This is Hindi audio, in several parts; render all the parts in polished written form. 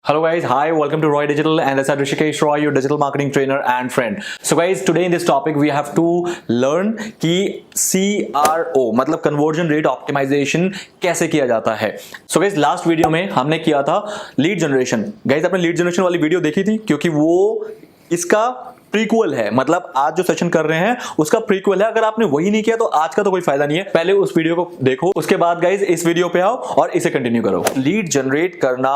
Hello guys, hi, welcome to Roy Digital and this is Rishikesh Roy, your digital marketing trainer and friend. So guys, today in this topic we have to learn कि CRO मतलब conversion rate optimization कैसे किया जाता है. So guys, लास्ट वीडियो में हमने किया था लीड जनरेशन. गाइज आपने लीड जनरेशन वाली वीडियो देखी थी क्योंकि वो इसका प्रीक्वल है, मतलब आज जो सेशन कर रहे हैं उसका प्रीक्वल है. अगर आपने वही नहीं किया तो आज का तो कोई फायदा नहीं है. पहले उस वीडियो को देखो, उसके बाद गाइज इस वीडियो पे आओ और इसे कंटिन्यू करो. लीड जनरेट करना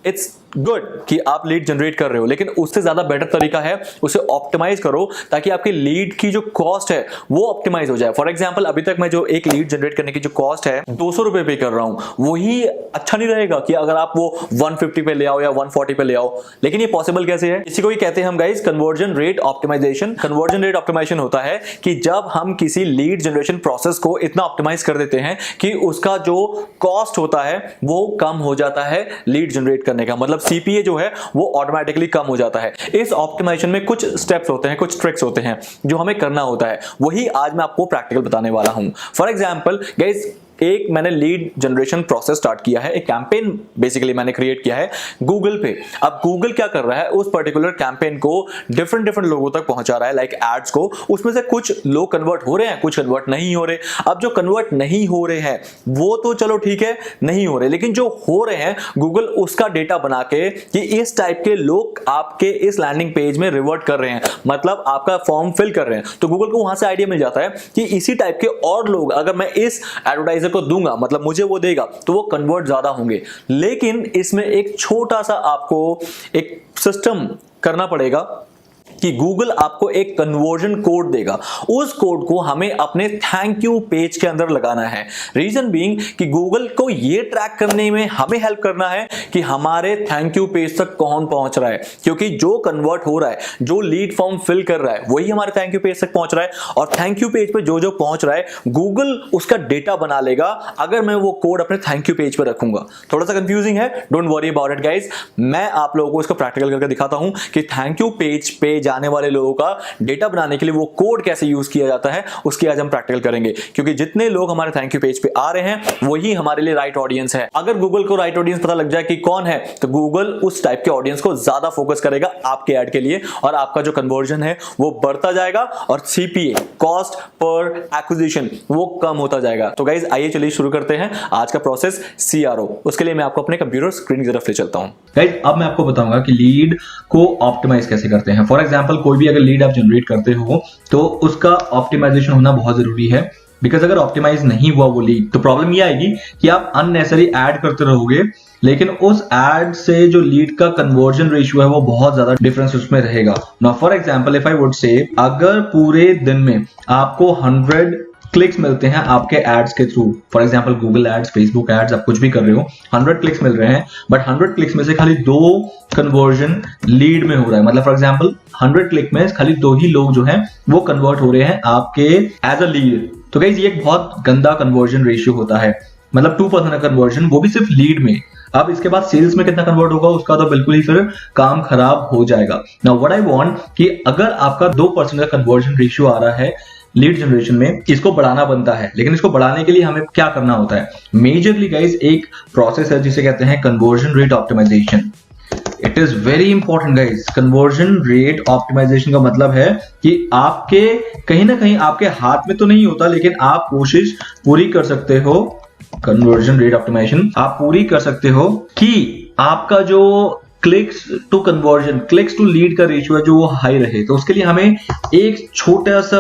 इट्स गुड कि आप लीड जनरेट कर रहे हो, लेकिन उससे ज्यादा बेटर तरीका है उसे ऑप्टिमाइज करो ताकि आपकी लीड की जो कॉस्ट है वो ऑप्टिमाइज हो जाए. फॉर एग्जांपल अभी तक मैं जो एक लीड जनरेट करने की जो कॉस्ट है 200 रुपए पे कर रहा हूं, वही अच्छा नहीं रहेगा कि अगर आप वो 150 पे ले आओ या 140 पे ले आओ. लेकिन ये पॉसिबल कैसे है? इसी को ही कहते हैं हम guys conversion rate optimisation. Conversion rate optimisation होता है कि जब हम किसी लीड जनरेशन प्रोसेस को इतना ऑप्टिमाइज कर देते हैं कि उसका जो कॉस्ट होता है वो कम हो जाता है लीड जनरेट करने का, मतलब सीपीए जो है वो ऑटोमेटिकली कम हो जाता है. इस ऑप्टिमाइजेशन में कुछ स्टेप्स होते हैं, कुछ ट्रिक्स होते हैं जो हमें करना होता है. वही आज मैं आपको प्रैक्टिकल बताने वाला हूं. फॉर एग्जांपल गाइस, एक मैंने लीड जनरेशन प्रोसेस स्टार्ट किया है, एक कैंपेन बेसिकली मैंने क्रिएट किया है गूगल पे. अब गूगल क्या कर रहा है, उस पर्टिकुलर कैंपेन को डिफरेंट लोगों तक पहुंचा रहा है, लाइक एड्स को. उसमें से कुछ लोग कन्वर्ट हो रहे हैं, कुछ कन्वर्ट नहीं हो रहे. अब जो कन्वर्ट नहीं हो रहे हैं वो तो चलो ठीक है, नहीं हो रहे, लेकिन जो हो रहे हैं गूगल उसका डेटा बना के कि इस टाइप के लोग आपके इस लैंडिंग पेज में रिवर्ट कर रहे हैं, मतलब आपका फॉर्म फिल कर रहे हैं. तो गूगल को वहां से आइडिया मिल जाता है कि इसी टाइप के और लोग अगर मैं इस एडवर्टाइजर को दूंगा, मतलब मुझे वो देगा, तो वो कन्वर्ट ज्यादा होंगे. लेकिन इसमें एक छोटा सा आपको एक सिस्टम करना पड़ेगा कि गूगल आपको एक कन्वर्जन कोड देगा. उस कोड को हमें अपने थैंक यू पेज के अंदर लगाना है. रीजन बीइंग कि गूगल को ये ट्रैक करने में हमें हेल्प करना है कि हमारे थैंक यू पेज तक कौन पहुंच रहा है, क्योंकि जो कन्वर्ट हो रहा है, जो लीड फॉर्म फिल कर रहा है, वही हमारे थैंक यू पेज तक पहुंच रहा है. और थैंक यू पेज पे जो जो पहुंच रहा है गूगल उसका डेटा बना लेगा अगर मैं वो कोड अपने थैंक यू पेज पे रखूंगा. थोड़ा सा कंफ्यूजिंग है, don't worry about it guys. मैं आप लोगों को इसको प्रैक्टिकल करके दिखाता हूं कि थैंक यू पेज पे जाने वाले लोगों का डेटा बनाने के लिए वो कोड कैसे यूज किया जाता है, उसकी आज हम प्रैक्टिकल करेंगे. क्योंकि जितने लोग हमारे थैंक यू पेज पे आ रहे हैं वही हमारे लिए राइट ऑडियंस है. अगर गूगल को राइट ऑडियंस पता लग जाए कि कौन है, तो गूगल उस टाइप के ऑडियंस को ज्यादा फोकस करेगा आपके ऐड के लिए और आपका जो कन्वर्जन है वो बढ़ता जाएगा और सीपीए कॉस्ट पर एक्विजिशन वो कम होता जाएगा. तो गाइज आइए चलिए शुरू करते हैं आज का प्रोसेस सीआरओ. उसके लिए मैं आपको अपने कंप्यूटर स्क्रीन की तरफ ले चलता हूं. गाइज अब मैं आपको बताऊंगा कि लीड को ऑप्टिमाइज कैसे करते हैं. फॉर एग्जांपल कोई भी अगर लीड आप जनरेट करते हो तो उसका ऑप्टिमाइजेशन होना बहुत जरूरी है. बिकॉज अगर ऑप्टिमाइज नहीं हुआ वो लीड तो प्रॉब्लम ये आएगी कि आप अननेसेसरी ऐड करते रहोगे, लेकिन उस एड से जो लीड का कन्वर्जन रेशियो है वो बहुत ज्यादा डिफरेंस उसमें रहेगा. Now for example if I would say अगर पूरे दिन में आपको 100 क्लिक्स मिलते हैं आपके एड्स के through, for example Google ads, Facebook ads, आप कुछ भी कर रहे हो, 100 क्लिक्स मिल रहे हैं, बट 100 क्लिक्स में से खाली 2 कन्वर्जन लीड में हो रहा है. मतलब फॉर एग्जांपल 100 क्लिक में खाली 2 ही लोग जो हैं वो कन्वर्ट हो रहे हैं आपके एज अ लीड. तो गाइस ये एक बहुत गंदा कन्वर्जन रेशियो होता है, मतलब 2% का कन्वर्जन, वो भी सिर्फ लीड में. अब इसके बाद सेल्स में कितना कन्वर्ट होगा उसका तो बिल्कुल ही फिर काम खराब हो जाएगा. नाउ व्हाट आई वांट कि अगर आपका 2% का कन्वर्जन रेशियो आ रहा है लीड जनरेशन में, इसको बढ़ाना बनता है. लेकिन इसको बढ़ाने के लिए हमें क्या करना होता है? मेजरली गाइस एक प्रोसेस है जिसे कहते हैं conversion rate optimisation. It is very important guys. Conversion rate optimisation का मतलब है कि आपके कहीं ना कहीं आपके हाथ में तो नहीं होता, लेकिन आप कोशिश पूरी कर सकते हो. कन्वर्जन रेट ऑप्टिमाइजेशन आप पूरी कर सकते हो कि आपका जो clicks to conversion, clicks to lead का रेशियो है जो वो हाई रहे. तो उसके लिए हमें एक छोटा सा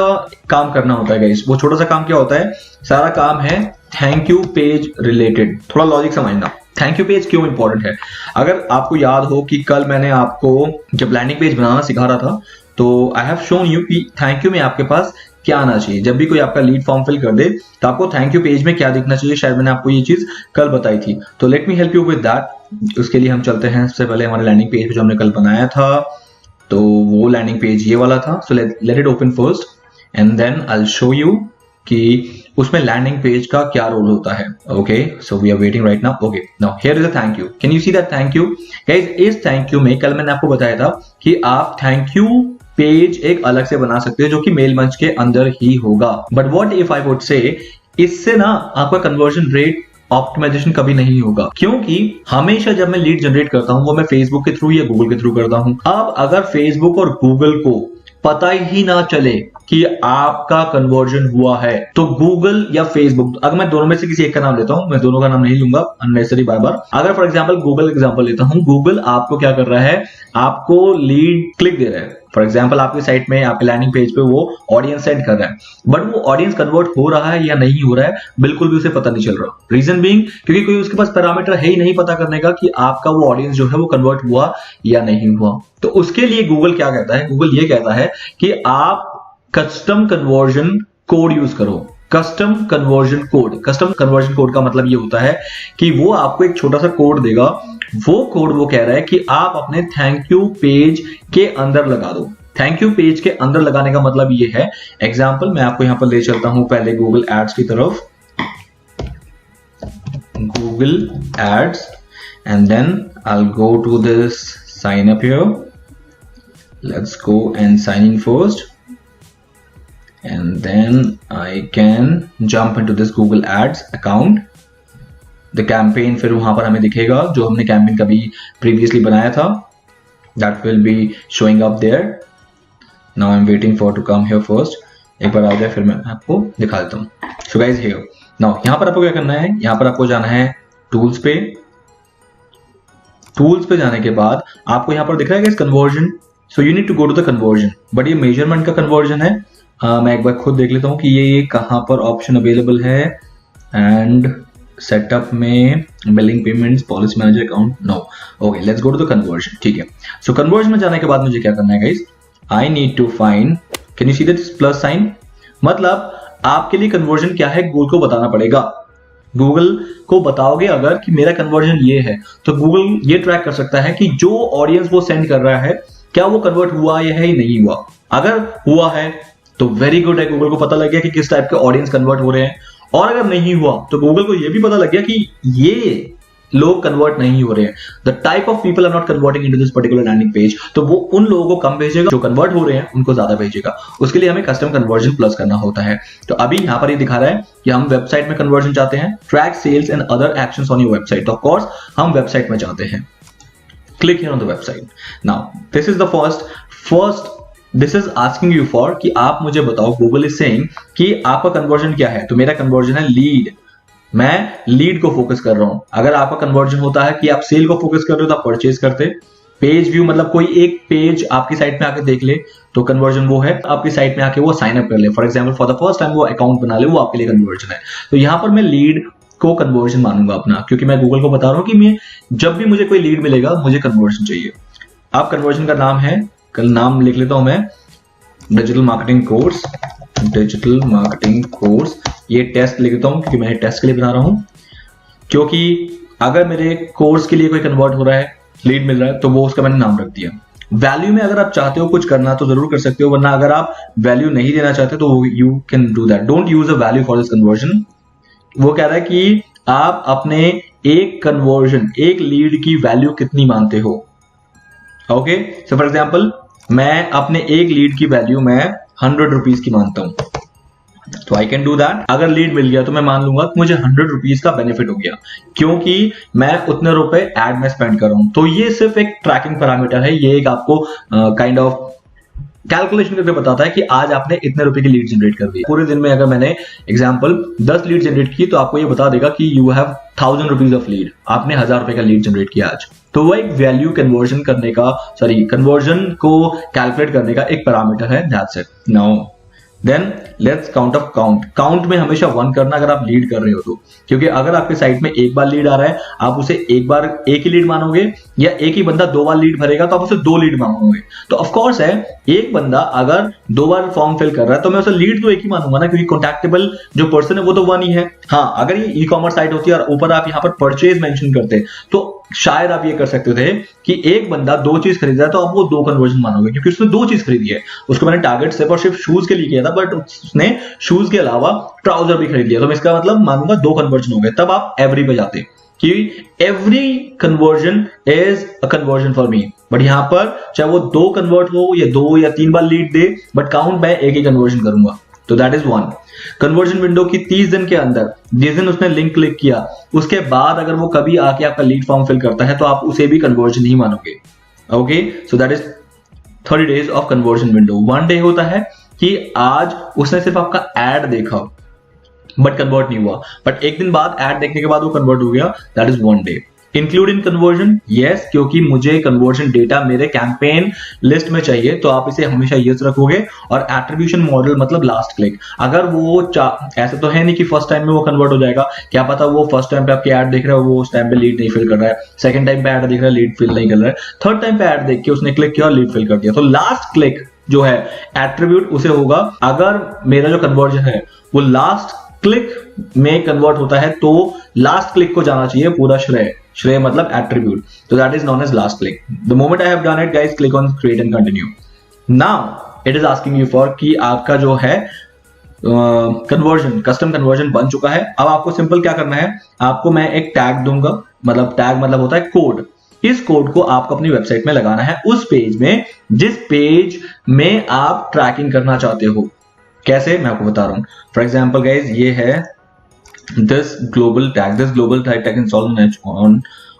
काम करना होता है गाइस. वो छोटा सा काम क्या होता है? सारा काम है थैंक यू पेज रिलेटेड. थोड़ा लॉजिक समझना. थैंक यू पेज क्यों इंपॉर्टेंट है? अगर आपको याद हो कि कल मैंने आपको जब लैंडिंग पेज बनाना सिखा रहा था तो आई हैव शोन यू कि थैंक यू में आपके पास क्या आना चाहिए. जब भी कोई आपका लीड फॉर्म फिल कर दे तो आपको थैंक यू पेज में क्या दिखना चाहिए, शायद मैंने आपको ये चीज कल बताई थी. तो let me help you with that. उसके लिए हम चलते हैं सबसे पहले हमारे लैंडिंग पेज जो हमने कल बनाया था, तो वो लैंडिंग पेज ये वाला था. So let it open first and then I will show you कि उसमें लैंडिंग पेज का क्या रोल होता है. Okay, so we are waiting right now. Okay, now here is a thank you. Can you see that thank you? Guys इस थैंक यू में कल मैंने आपको बताया था कि आप थैंक यू पेज एक अलग से बना सकते हैं जो कि मेल मंच के अंदर ही होगा. But what if I would say इससे ना आपका कन्वर्जन रेट ऑप्टिमाइजेशन कभी नहीं होगा, क्योंकि हमेशा जब मैं लीड जनरेट करता हूं वो मैं फेसबुक के थ्रू या गूगल के थ्रू करता हूं। अब अगर फेसबुक और गूगल को पता ही ना चले कि आपका कन्वर्जन हुआ है, तो गूगल या फेसबुक, अगर मैं दोनों में से किसी एक का नाम लेता हूं, मैं दोनों का नाम नहीं लूंगा अननेसेसरी बार बार। अगर फॉर एग्जांपल गूगल एग्जांपल लेता हूं, गूगल आपको क्या कर रहा है, आपको लीड क्लिक दे रहा है। फॉर एग्जांपल आपकी साइट में, आपके लैंडिंग पेज पे वो ऑडियंस सेंड कर रहा है, बट वो ऑडियंस कन्वर्ट हो रहा है या नहीं हो रहा है बिल्कुल भी उसे पता नहीं चल रहा। रीजन बीइंग, क्योंकि कोई उसके पास पैरामीटर है ही नहीं पता करने का कि आपका वो ऑडियंस जो है वो कन्वर्ट हुआ या नहीं हुआ। तो उसके लिए गूगल क्या कहता है, गूगल ये कहता है कि आप कस्टम कन्वर्जन कोड यूज करो। Custom conversion code, custom conversion code का मतलब ये होता है कि वो आपको एक छोटा सा कोड देगा, वो कोड वो कह रहा है कि आप अपने थैंक यू पेज के अंदर लगा दो। थैंक यू पेज के अंदर लगाने का मतलब ये है, एग्जांपल मैं आपको यहां पर ले चलता हूं पहले गूगल एड्स की तरफ, Google ads, and then I will go to this sign up here, let's go and sign in first, and then I can jump into this Google Ads account, the campaign, फिर वहां पर हमें दिखेगा जो हमने कैंपेन कभी प्रीवियसली बनाया था, that will be showing up there. Now I'm waiting for to come here first. एक बार आ जाए फिर मैं आपको दिखा देता हूँ। So guys here, now यहाँ पर आपको क्या करना है, यहाँ पर आपको जाना है टूल्स पे। टूल्स पे जाने के बाद आपको यहाँ पर दिख रहा है conversion, so you need to go to the conversion, but ये मेजरमेंट का कन्वर्जन है। मैं एक बार खुद देख लेता हूं कि ये कहां पर ऑप्शन अवेलेबल है, एंड सेटअप में billing payments policy manager account, no, okay, let's go to the conversion. ठीक है, सो कन्वर्जन में जाने के बाद मुझे क्या करना है guys, I need to find, can you see this plus sign, मतलब आपके लिए कन्वर्जन क्या है गूगल को बताना पड़ेगा। गूगल को बताओगे अगर कि मेरा कन्वर्जन ये है, तो गूगल ये ट्रैक कर सकता है कि जो ऑडियंस वो सेंड कर रहा है क्या वो कन्वर्ट हुआ या है नहीं हुआ। अगर हुआ है तो वेरी गुड है, गूगल को पता लग गया कि किस टाइप के ऑडियंस कन्वर्ट हो रहे हैं, और अगर नहीं हुआ तो गूगल को यह भी पता लग गया कि ये लोग कन्वर्ट नहीं हो रहे हैं, the type of people are not converting into this particular landing page, तो वो उन लोगों को कम भेजेगा, जो कन्वर्ट हो रहे हैं उनको ज्यादा भेजेगा। उसके लिए हमें कस्टम कन्वर्जन प्लस करना होता है। तो अभी यहां पर ये दिखा रहा है कि हम वेबसाइट में कन्वर्जन चाहते हैं, track sales and other actions on your website, तो ऑफ कोर्स हम वेबसाइट में चाहते हैं। Click here on the website. Now this is the first this is asking you for कि आप मुझे बताओ, गूगल इज सेइंग कि आपका कन्वर्जन क्या है, तो मेरा कन्वर्जन है लीड, मैं लीड को फोकस कर रहा हूं। अगर आपका कन्वर्जन होता है कि आप सेल को फोकस कर रहे हो तो आप परचेज करते। पेज व्यू मतलब कोई एक पेज आपकी साइट में आके देख ले तो कन्वर्जन वो है, आपकी साइट में आके वो साइन अप कर ले, for example for the first time वो अकाउंट बना ले, वो आपके लिए कन्वर्जन है। तो यहां पर मैं लीड को कन्वर्जन मानूंगा अपना, क्योंकि मैं गूगल को बता रहा हूं कि मैं जब भी मुझे कोई लीड मिलेगा मुझे कन्वर्जन चाहिए। आप कन्वर्जन का नाम है, कल नाम लिख लेता हूं मैं, digital marketing course, digital marketing course, ये टेस्ट लिख देता हूं क्योंकि मैं टेस्ट के लिए बना रहा हूं, क्योंकि अगर मेरे कोर्स के लिए कोई कन्वर्ट हो रहा है, लीड मिल रहा है, तो वो उसका मैंने नाम रख दिया। वैल्यू में अगर आप चाहते हो कुछ करना तो जरूर कर सकते हो, वरना अगर आप वैल्यू नहीं देना चाहते तो you can do that, don't use a value for this conversion. वो कह रहा है कि आप अपने एक कन्वर्जन, एक लीड की वैल्यू कितनी मानते हो। ओके, सो फॉर एग्जांपल मैं अपने एक लीड की वैल्यू मैं 100 रुपीज की मानता हूं, तो आई कैन डू दैट। अगर लीड मिल गया तो मैं मान लूंगा कि मुझे 100 रुपीज का बेनिफिट हो गया, क्योंकि मैं उतने रुपए एड में स्पेंड कर रहा हूं। तो ये सिर्फ एक ट्रैकिंग पैरामीटर है, ये एक आपको काइंड ऑफ कैलकुलेशन करके बताता है कि आज आपने इतने रुपए की लीड जनरेट कर दी। पूरे दिन में अगर मैंने एग्जांपल 10 लीड जनरेट की तो आपको ये बता देगा कि you have 1000 rupees of lead, आपने 1000 रुपए का लीड जनरेट किया आज। तो वो एक वैल्यू कन्वर्जन करने का, कन्वर्जन को कैलकुलेट करने का एक पैरामीटर है, that's it. Now then let's count of count में हमेशा 1 करना अगर आप लीड कर रहे हो तो, क्योंकि अगर आपके साइट में एक बार लीड आ रहा है आप उसे एक ही लीड मानोगे, या एक ही बंदा 2 बार लीड भरेगा तो आप उसे 2 लीड मानोगे। तो ऑफ कोर्स है, एक बंदा अगर 2 बार फॉर्म फिल कर रहा है तो मैं उसे लीड तो एक ही मानूंगा ना, क्योंकि कॉन्टैक्टेबल जो पर्सन है वो तो 1 ही है। हाँ, अगर ये ई-कॉमर्स साइट होती है और ऊपर आप यहाँ पर परचेज मेंशन करते तो शायद आप ये कर सकते थे कि एक बंदा 2 चीज खरीद रहा है तो आप वो 2 कन्वर्जन मानोगे, क्योंकि उसने 2 चीज खरीदी है। उसको मैंने टारगेट सिर्फ और सिर्फ शूज के लिए किया था, बट उसने शूज के अलावा ट्राउजर भी खरीद लिया, तो मैं इसका मतलब मानूंगा 2 कन्वर्जन हो गए। तब आप एवरी पे जाते कि every conversion is a conversion for me, but यहां पर चाहे वो 2 कन्वर्ट हो या 2 या 3 बार लीड दे, बट काउंट मैं एक ही कन्वर्जन करूंगा। तो दैट इज 1। कन्वर्जन विंडो की 30 दिन के अंदर जिस दिन उसने लिंक क्लिक किया उसके बाद अगर वो कभी आके आपका लीड फॉर्म फिल करता है तो आप उसे भी कन्वर्जन ही मानोगे। Okay, so that is 30 days of conversion window. 1 day होता है कि आज उसने सिर्फ आपका एड देखा बट कन्वर्ट नहीं हुआ, बट एक दिन बाद एड देखने के बाद वो कन्वर्ट हो गया, that is 1 day. Include in conversion, yes, क्योंकि मुझे कन्वर्जन डेटा मेरे कैंपेन लिस्ट में चाहिए तो आप इसे हमेशा यस रखोगे। और एट्रीब्यूशन मॉडल मतलब लास्ट क्लिक, अगर वो ऐसा तो है नहीं कि फर्स्ट टाइम में वो कन्वर्ट हो जाएगा, क्या पता वो फर्स्ट टाइम पे आपकी ऐड देख रहा है वो उस टाइम पे लीड नहीं फिल कर रहा है, सेकंड टाइम पे ऐड देख रहा है लीड फिल नहीं कर रहा है, थर्ड टाइम पे ऐड देख के उसने क्लिक किया और लीड फिल कर दिया, तो लास्ट क्लिक जो है एट्रीब्यूट उसे होगा। अगर मेरा जो कन्वर्जन है वो लास्ट क्लिक में कन्वर्ट होता है तो लास्ट क्लिक को जाना चाहिए पूरा श्रेय, श्रेय मतलब एट्रीब्यूट, तो that is known as last click. The moment I have done it guys, click on create and continue. Now it is asking you for कि आपका जो है कन्वर्जन, कस्टम कन्वर्जन बन चुका है। अब आपको सिंपल क्या करना है, आपको मैं एक टैग दूंगा, मतलब टैग मतलब होता है कोड। इस कोड को आपको अपनी वेबसाइट में लगाना है उस पेज में जिस पेज में आप ट्रैकिंग करना चाहते हो। कैसे, मैं आपको बता रहा हूं। फॉर एग्जाम्पल गाइज, ये है this global tag installed on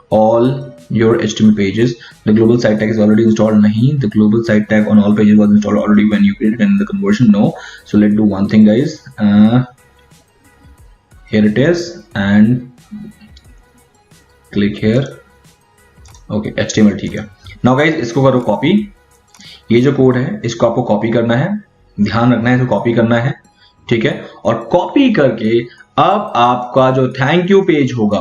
all your HTML pages. The global site tag is already installed. Nahi, the global site tag on all pages was installed already when you created and the conversion. No, so let's do one thing guys. Here it is and click here. Okay, HTML ठीक है। Now guys, इसको करो कॉपी। ये जो कोड है इसको आपको कॉपी करना है, ध्यान रखना है, इसको कॉपी करना है, ठीक है। और कॉपी करके अब आपका जो थैंक यू पेज होगा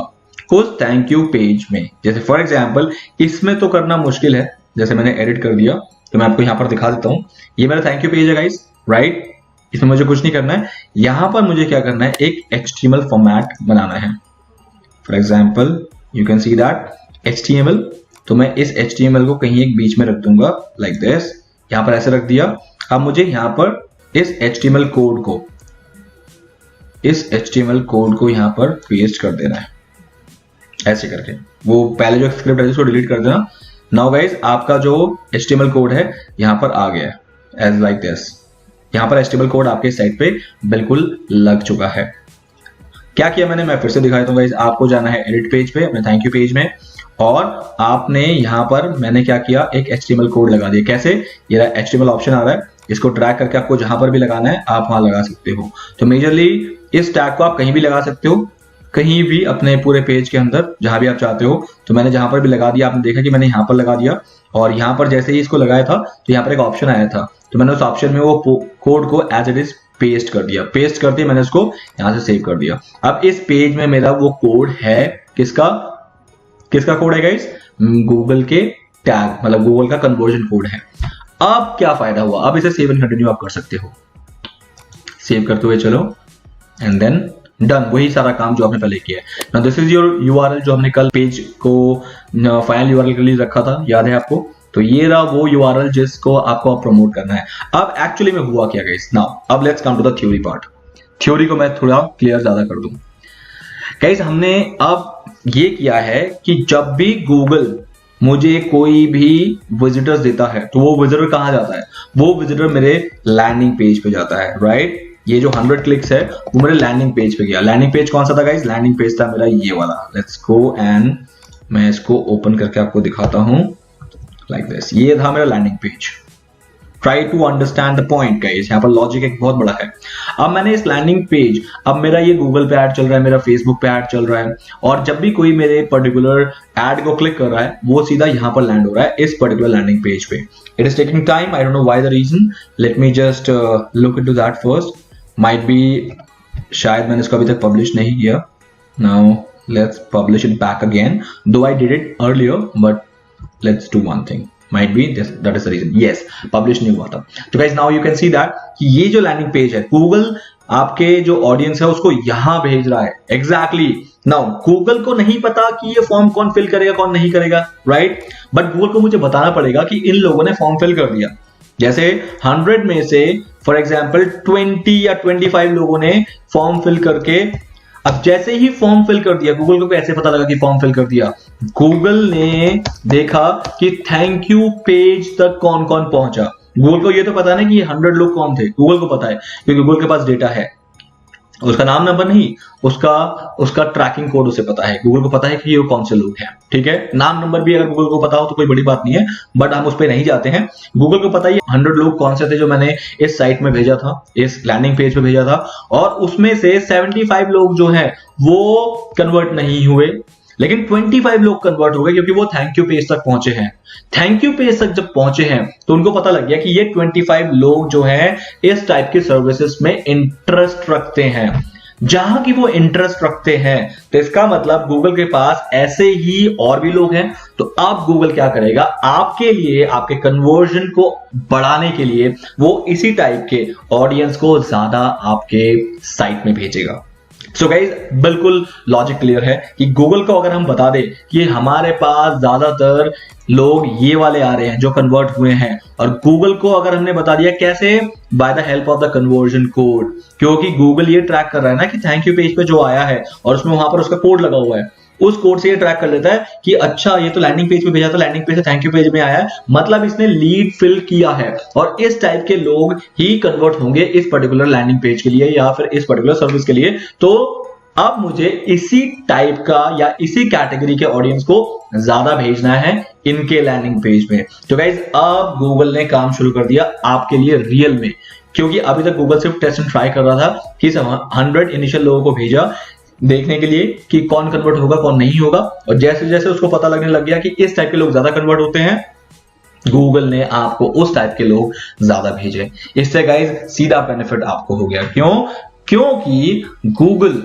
उस थैंक यू पेज में, जैसे फॉर एग्जांपल इसमें तो करना मुश्किल है, जैसे मैंने एडिट कर दिया तो मैं आपको यहां पर दिखा देता हूं। ये मेरा थैंक यू पेज है गाइस, राइट। इसमें मुझे कुछ नहीं करना है, यहां पर मुझे क्या करना है, एक HTML फॉर्मेट बनाना है। For example you can see that HTML, तो मैं इस HTML को कहीं एक बीच में रख दूंगा लाइक दिस, यहां पर ऐसे रख दिया। अब मुझे यहां पर इस HTML कोड को यहां पर पेस्ट कर देना है, ऐसे करके। वो पहले जो स्क्रिप्ट है उसको डिलीट कर देना। नाउ गाइस, आपका जो HTML कोड है यहां पर आ गया है एज लाइक दिस। यहां पर HTML कोड आपके साइट पे बिल्कुल लग चुका है। क्या किया मैंने, मैं फिर से दिखा देता हूं गाइस। आपको जाना है एडिट पेज पे, अपने थैंक यू पेज में, और आपने यहां पर मैंने क्या किया, एक HTML कोड लगा दिया। कैसे, ये HTML ऑप्शन आ रहा है, इसको ड्रैग करके आपको जहां पर भी लगाना है आप वहां लगा सकते हो। तो मेजरली इस टैग को आप कहीं भी लगा सकते हो, कहीं भी अपने पूरे पेज के अंदर जहां भी आप चाहते हो। तो मैंने जहां पर भी लगा दिया, आपने देखा कि मैंने यहां पर लगा दिया, और यहां पर जैसे ही इसको लगाया था तो यहां पर एक ऑप्शन आया था, तो मैंने उस ऑप्शन में वो कोड को एज इट इज पेस्ट कर दिया। पेस्ट करते मैंने इसको यहां से सेव कर दिया। अब इस पेज में मेरा वो कोड है, किसका कोड है गाइस, गूगल के टैग, मतलब गूगल का कन्वर्जन कोड है। अब क्या फायदा हुआ, अब इसे सेव एंड कंटिन्यू आप कर सकते हो। सेव करते हुए चलो एंड देन डन, वही सारा काम जो आपने पहले किया है। Now this is your URL जो हमने कल पेज को फाइनल URL के लिए रखा था, याद है आपको। तो ये रहा वो URL जिसको आपको प्रमोट करना है। अब एक्चुअली में हुआ क्या गाइस, नाउ अब let's come to the theory part. Theory को मैं थोड़ा क्लियर ज्यादा कर दूं गाइस। हमने अब ये किया है कि जब भी गूगल मुझे कोई भी विजिटर्स देता है तो वो विजिटर कहां जाता है, वो विजिटर मेरे लैंडिंग पेज पे जाता है, राइट। ये जो 100 क्लिक्स है वो मेरे लैंडिंग पेज पे गया। लैंडिंग पेज कौन सा था गाइस, लैंडिंग पेज था मेरा ये वाला। लेट्स गो एंड मैं इसको ओपन करके आपको दिखाता हूं लाइक दिस। ये था मेरा landing page. Try to understand the point guys, यहाँ पर लॉजिक एक बहुत बड़ा है। अब मैंने इस लैंडिंग पेज, अब मेरा ये गूगल पे ऐड चल रहा है, मेरा फेसबुक पे ऐड चल रहा है, और जब भी कोई मेरे पर्टिकुलर ऐड को क्लिक कर रहा है वो सीधा यहाँ पर लैंड हो रहा है इस पर्टिकुलर लैंडिंग पेज पे। It is taking time, I don't know why the reason, let me just look into that first. Might be शायद मैंने इसको अभी तक पब्लिश नहीं किया। Now let's publish it back again, though I did it earlier, but let's do one thing, might be this, that is the reason, yes publish नहीं हुआ था। तो guys now you can see that कि ये जो लैंडिंग पेज है गूगल आपके जो ऑडियंस है उसको यहां भेज रहा है। एग्जैक्टली नाउ गूगल को नहीं पता कि ये फॉर्म कौन फिल करेगा कौन नहीं करेगा, राइट, बट गूगल को मुझे बताना पड़ेगा कि इन लोगों ने फॉर्म फिल कर दिया। जैसे 100 में से फॉर एग्जाम्पल 20 या 25 लोगों ने फॉर्म फिल करके, अब जैसे ही फॉर्म फिल कर दिया, गूगल को कैसे पता लगा कि फॉर्म फिल कर दिया, गूगल ने देखा कि थैंक यू पेज तक कौन कौन पहुंचा, गूगल को ये तो पता नहीं कि 100 लोग कौन थे, गूगल को पता है क्योंकि गूगल के पास डेटा है। उसका नाम नंबर नहीं, उसका ट्रैकिंग कोड उसे पता है। गूगल को पता है कि ये कौन से लोग हैं, ठीक है। नाम नंबर भी अगर गूगल को पता हो तो कोई बड़ी बात नहीं है, बट हम उस पर नहीं जाते हैं। गूगल को पता ही 100 लोग कौन से थे जो मैंने इस साइट में भेजा था, इस लैंडिंग पेज पे भेजा था, और उसमें से 75 लोग जो हैं वो कन्वर्ट नहीं हुए, लेकिन 25 लोग कन्वर्ट हो गए क्योंकि वो थैंक यू पेज तक पहुंचे हैं। थैंक यू पेज तक जब पहुंचे हैं तो उनको पता लग गया कि ये 25 लोग जो हैं इस टाइप की सर्विसेज में इंटरेस्ट रखते हैं। जहां की वो इंटरेस्ट रखते हैं तो इसका मतलब गूगल के पास ऐसे ही और भी लोग हैं। तो अब गूगल क्या करेगा, आपके लिए, आपके कन्वर्जन को बढ़ाने के लिए वो इसी टाइप के ऑडियंस को ज्यादा आपके साइट में भेजेगा। सो गाइज, बिल्कुल लॉजिक क्लियर है कि गूगल को अगर हम बता दें कि हमारे पास ज्यादातर लोग ये वाले आ रहे हैं जो कन्वर्ट हुए हैं, और गूगल को अगर हमने बता दिया कैसे, by the help of the conversion code, क्योंकि गूगल ये ट्रैक कर रहा है ना कि थैंक यू पेज पे जो आया है और उसमें वहां पर उसका कोड लगा हुआ है, उस कोड से ये ट्रैक कर लेता है कि अच्छा ये तो लैंडिंग पेज पे भेजा था, लैंडिंग पेज से थैंक यू पेज में आया है, मतलब इसने लीड फिल किया है और इस टाइप के लोग ही कन्वर्ट होंगे इस पर्टिकुलर लैंडिंग पेज के लिए या फिर इस पर्टिकुलर सर्विस के लिए। तो अब मुझे इसी टाइप का या इसी कैटेगरी के ऑडियंस को ज्यादा भेजना है इनके लैंडिंग पेज में। तो गाइज, अब गूगल ने काम शुरू कर दिया आपके लिए रियल में, क्योंकि अभी तक गूगल सिर्फ टेस्ट एंड ट्राई कर रहा था कि 100 इनिशियल लोगों को भेजा देखने के लिए कि कौन कन्वर्ट होगा कौन नहीं होगा, और जैसे जैसे उसको पता लगने लग गया कि इस टाइप के लोग ज्यादा कन्वर्ट होते हैं, गूगल ने आपको उस टाइप के लोग ज्यादा भेजे। इससे गाइज सीधा बेनिफिट आपको हो गया। क्यों? क्योंकि गूगल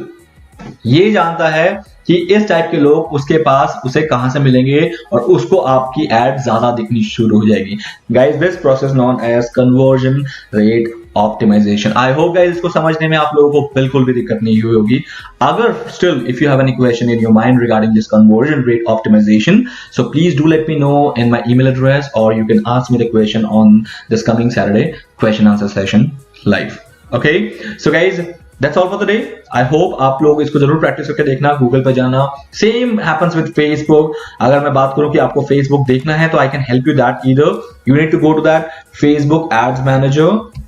ये जानता है कि इस टाइप के लोग उसके पास उसे कहां से मिलेंगे और उसको आपकी एड ज्यादा दिखनी शुरू हो जाएगी। Guys, this process known as conversion rate optimisation. I hope guys इसको समझने में आप लोगों को बिल्कुल भी दिक्कत नहीं हुई होगी। अगर still if you have any question in your mind regarding this conversion rate optimisation, so please do let me know in my email address और you can ask me the question on this coming Saturday question answer session live. Okay, so guys, That's all for the day. I hope आप लोग इसको जरूर प्रैक्टिस करके देखना, गूगल पे जाना। Same happens with Facebook. अगर मैं बात करूं कि आपको Facebook देखना है तो I can help you that either. You need to go to that Facebook Ads Manager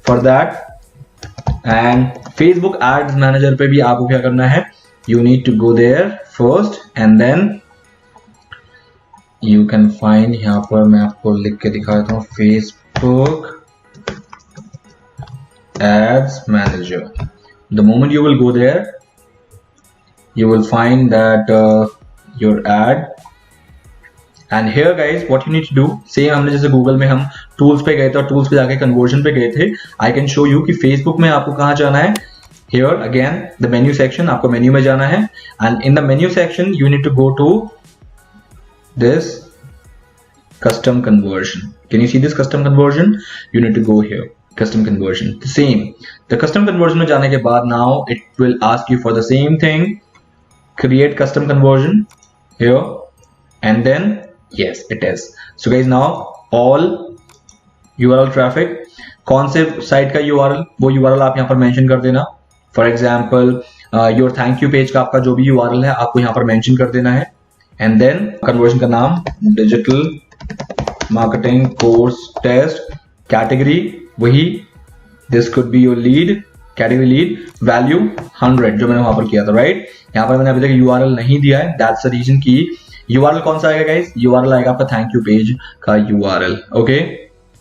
for that. And Facebook Ads Manager पे भी आपको क्या करना है? You need to go there first and then you can find, यहाँ पर मैं आपको लिख के दिखा देता हूँ, Facebook Ads Manager. The moment you will go there, you will find that your ad, and here guys what you need to do, same हमने जैसे गूगल में हम टूल्स पे गए थे और टूल्स पे जाके कन्वर्जन पे गए थे, I can show you कि फेसबुक में आपको कहाँ जाना है। Here again the menu section, आपको मेन्यू में जाना है, and in the menu section you need to go to this custom conversion. Can you see this custom conversion? You need to go here. Custom conversion, the same. The custom conversion में जाने के बाद now it will ask you for the same thing, create custom conversion here, and then yes it is. So guys, now all URL traffic, कौन से साइट का URL, वो URL आप यहाँ पर मेंशन कर देना। For example your thank you page का आपका जो भी URL है आपको यहाँ पर मेंशन कर देना है, एंड देन कन्वर्जन का नाम digital marketing course test, category वही, this could be your lead, category lead, value 100 जो मैंने वहां पर किया था, राइट। यहाँ पर मैंने अभी तक URL नहीं दिया है, दैट्स द रीजन की URL कौन सा आएगा गाइस, URL आएगा आपका थैंक यू पेज का URL। Okay,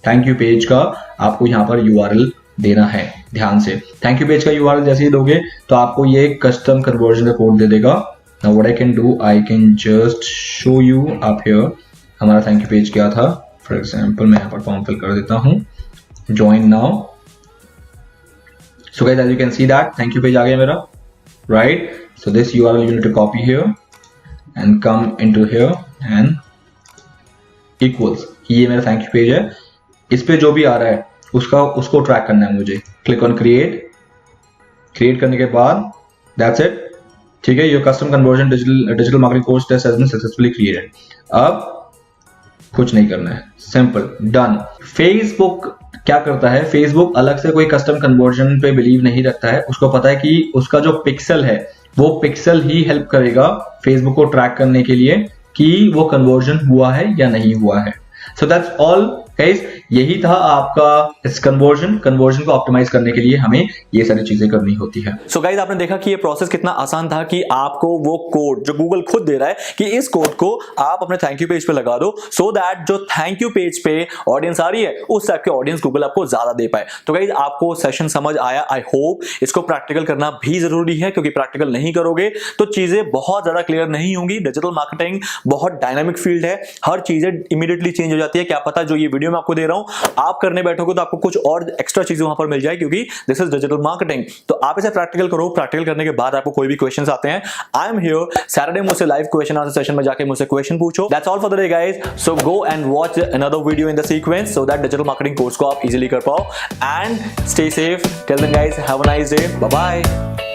thank you page का आपको यहाँ पर URL देना है, ध्यान से। थैंक यू पेज का URL जैसे ही दोगे तो आपको ये कस्टम कन्वर्जन का कोड दे देगा। Now what I can do, I can just show you up here हमारा थैंक यू पेज क्या था। फॉर एग्जाम्पल मैं यहाँ पर फॉर्म फिल कर देता हूँ, join now. So guys, as you can see that thank you page आ गया मेरा, right? So this URL you need to copy here and come into here and equals कि ये मेरा thank you page है, इस पे जो भी आ रहा है उसको ट्रैक करना है मुझे। क्लिक ऑन क्रिएट करने के बाद that's it, ठीक है। your custom conversion digital marketing course test has been successfully created. अब कुछ नहीं करना है, सिंपल डन। फेसबुक क्या करता है, फेसबुक अलग से कोई कस्टम कन्वर्जन पे बिलीव नहीं रखता है, उसको पता है कि उसका जो पिक्सल है वो पिक्सल ही हेल्प करेगा फेसबुक को ट्रैक करने के लिए कि वो कन्वर्जन हुआ है या नहीं हुआ है। सो दैट्स ऑल गाइस यही था आपका इस कन्वर्जन को ऑप्टिमाइज करने के लिए हमें ये सारी चीजें करनी होती है। सो गाइस आपने देखा कि ये प्रोसेस कितना आसान था कि आपको वो कोड जो गूगल खुद दे रहा है कि इस कोड को आप अपने थैंक यू पेज पे लगा दो, सो दैट जो थैंक यू पेज पे ऑडियंस आ रही है उस टाइप के ऑडियंस गूगल आपको ज्यादा दे पाए। तो गाइस आपको सेशन समझ आया, आई होप। इसको प्रैक्टिकल करना भी जरूरी है क्योंकि प्रैक्टिकल नहीं करोगे तो चीजें बहुत ज्यादा क्लियर नहीं होंगी। डिजिटल मार्केटिंग बहुत डायनामिक फील्ड है, हर चीजें इमीडिएटली चेंज हो जाती है। क्या पता जो ये वीडियो मैं आपको दे रहा हूं आप करने बैठोगे तो आपको कुछ और एक्स्ट्रा चीजें वहां पर मिल जाए, क्योंकि दिस इज डिजिटल मार्केटिंग। तो आप इसे प्रैक्टिकल करो, प्रैक्टिकल करने के बाद आपको कोई भी क्वेश्चंस आते हैं, आई एम हियर सैटरडे मुझसे लाइव क्वेश्चन आंसर सेशन में जाके मुझसे क्वेश्चन पूछो। That's all for the day guys, so go and watch another video in the sequence so that digital marketing course को आप इजीली कर पाओ। And stay safe till then guys, have a nice day, bye bye.